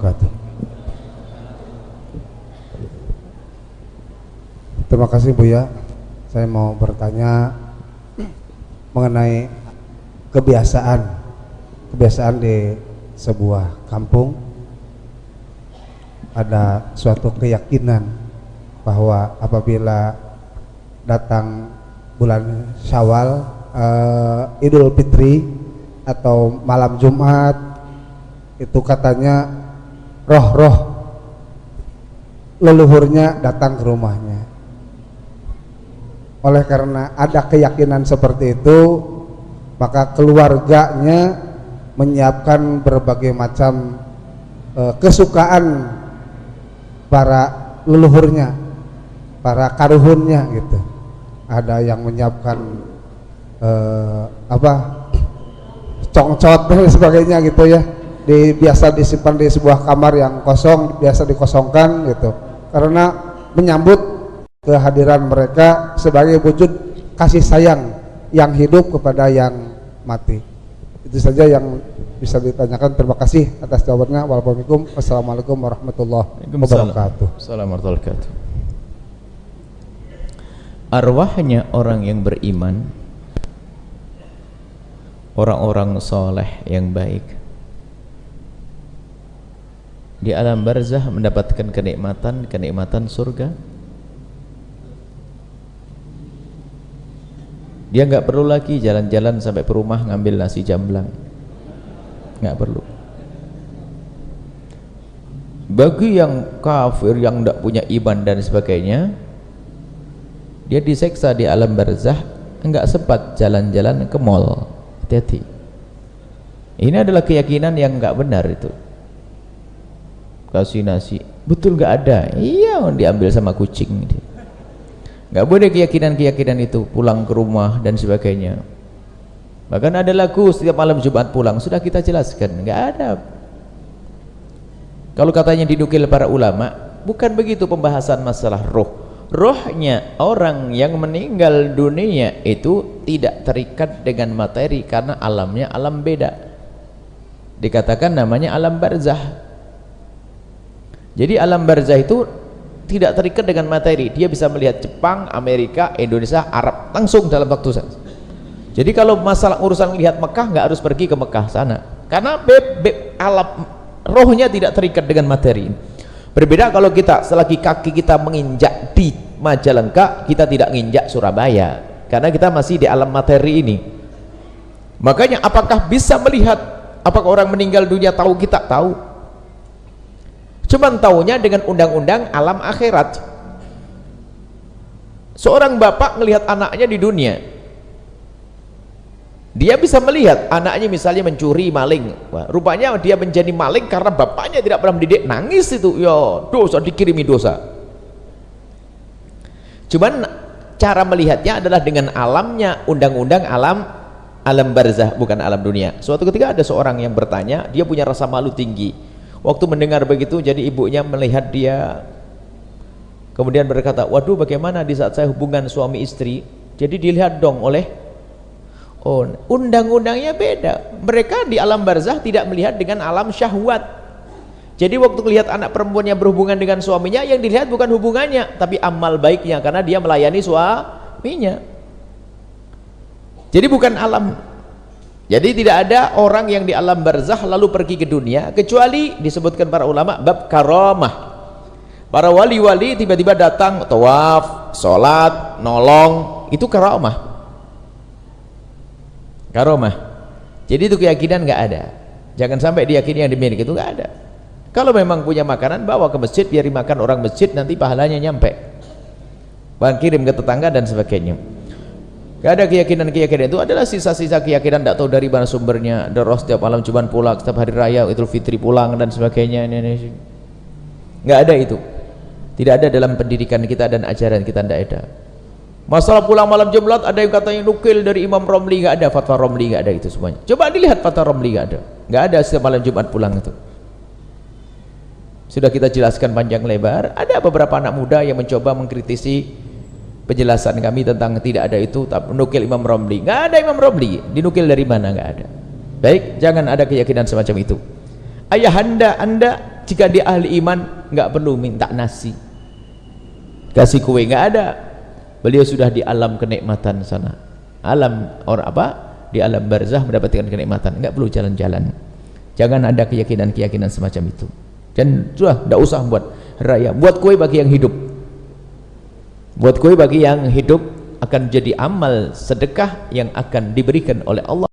wabarakatuh. Terima kasih Buya. Saya mau bertanya mengenai kebiasaan di sebuah kampung. Ada suatu keyakinan bahwa apabila datang bulan Syawal, Idul Fitri atau malam Jumat, itu katanya roh-roh leluhurnya datang ke rumahnya. Oleh karena ada keyakinan seperti itu, maka keluarganya menyiapkan berbagai macam kesukaan para leluhurnya, para karuhunnya gitu. Ada yang menyiapkan congcot dan sebagainya gitu ya. Biasa disimpan di sebuah kamar yang kosong, biasa dikosongkan gitu. Karena menyambut kehadiran mereka sebagai wujud kasih sayang yang hidup kepada yang mati. Itu saja yang bisa ditanyakan. Terima kasih atas jawabannya. Wassalamualaikum warahmatullahi wabarakatuh. Assalamualaikum warahmatullahi wabarakatuh. Arwahnya orang yang beriman, orang-orang soleh yang baik, di alam barzah mendapatkan kenikmatan surga. Dia nggak perlu lagi jalan-jalan sampai ke rumah ngambil nasi jamblang, nggak perlu. Bagi yang kafir, yang tidak punya iman dan sebagainya, dia diseksa di alam barzah, nggak sempat jalan-jalan ke mall. Hati-hati. Ini adalah keyakinan yang nggak benar itu. Kasih nasi, betul nggak ada? Iya, diambil sama kucing. Nggak boleh keyakinan-keyakinan itu, pulang ke rumah dan sebagainya. Bahkan ada lagu setiap malam Jumat pulang, sudah kita jelaskan, nggak ada. Kalau katanya dinukil para ulama, bukan begitu pembahasan masalah roh. Rohnya orang yang meninggal dunia itu tidak terikat dengan materi karena alamnya alam beda. Dikatakan namanya alam barzah. Jadi alam barzah itu tidak terikat dengan materi. Dia bisa melihat Jepang, Amerika, Indonesia, Arab langsung dalam waktu saja. Jadi kalau masalah urusan melihat Mekah, nggak harus pergi ke Mekah sana, karena alam rohnya tidak terikat dengan materi. Berbeda kalau kita selagi kaki kita menginjak di Majalengka, kita tidak menginjak Surabaya, karena kita masih di alam materi ini. Makanya apakah bisa melihat, apakah orang meninggal dunia tahu? Kita tahu, cuman taunya dengan undang-undang alam akhirat. Seorang bapak melihat anaknya di dunia, dia bisa melihat anaknya misalnya mencuri, maling. Wah, rupanya dia menjadi maling karena bapaknya tidak pernah mendidik, nangis itu, ya dosa, dikirimi dosa. Cuman cara melihatnya adalah dengan alamnya, undang-undang alam barzah, bukan alam dunia. Suatu ketika ada seorang yang bertanya, dia punya rasa malu tinggi. Waktu mendengar begitu, jadi ibunya melihat dia, kemudian berkata, waduh, bagaimana di saat saya hubungan suami istri? Jadi dilihat dong oleh, oh, undang-undangnya beda. Mereka di alam barzah tidak melihat dengan alam syahwat. Jadi waktu melihat anak perempuannya berhubungan dengan suaminya, yang dilihat bukan hubungannya, tapi amal baiknya, karena dia melayani suaminya. Jadi bukan alam. Jadi tidak ada orang yang di alam barzah lalu pergi ke dunia, kecuali disebutkan para ulama bab karamah. Para wali-wali tiba-tiba datang tawaf, sholat, nolong, itu karamah. Karamah. Jadi itu keyakinan nggak ada. Jangan sampai diyakini yang dimiliki itu nggak ada. Kalau memang punya makanan, bawa ke masjid, biar dimakan orang masjid, nanti pahalanya nyampe. Bahkan kirim ke tetangga dan sebagainya. Gak ada keyakinan-keyakinan itu, adalah sisa-sisa keyakinan tidak tahu dari mana sumbernya. Ada roh setiap malam Jumat pulang, setiap hari raya Idul Fitri pulang dan sebagainya. Nggak ada itu, tidak ada dalam pendidikan kita dan ajaran kita, tidak ada. Masalah pulang malam Jumat, ada yang katanya nukil dari Imam Romli, nggak ada. Fatwa Romli nggak ada, itu semuanya. Coba dilihat fatwa Romli, nggak ada setiap malam Jumat pulang itu. Sudah kita jelaskan panjang lebar. Ada beberapa anak muda yang mencoba mengkritisi penjelasan kami tentang tidak ada itu, tapi nukil Imam Romli. Nggak ada Imam Romli, dinukil dari mana? Nggak ada. Baik, jangan ada keyakinan semacam itu. Ayahanda Anda jika dia ahli iman nggak perlu minta nasi, kasih kue, nggak ada. Beliau sudah di alam kenikmatan sana, alam orang apa, di alam barzah mendapatkan kenikmatan, nggak perlu jalan-jalan. Jangan ada keyakinan-keyakinan semacam itu. Dan sudah, tidak usah buat raya, buat kue bagi yang hidup. Buat kue bagi yang hidup akan jadi amal sedekah yang akan diberikan oleh Allah.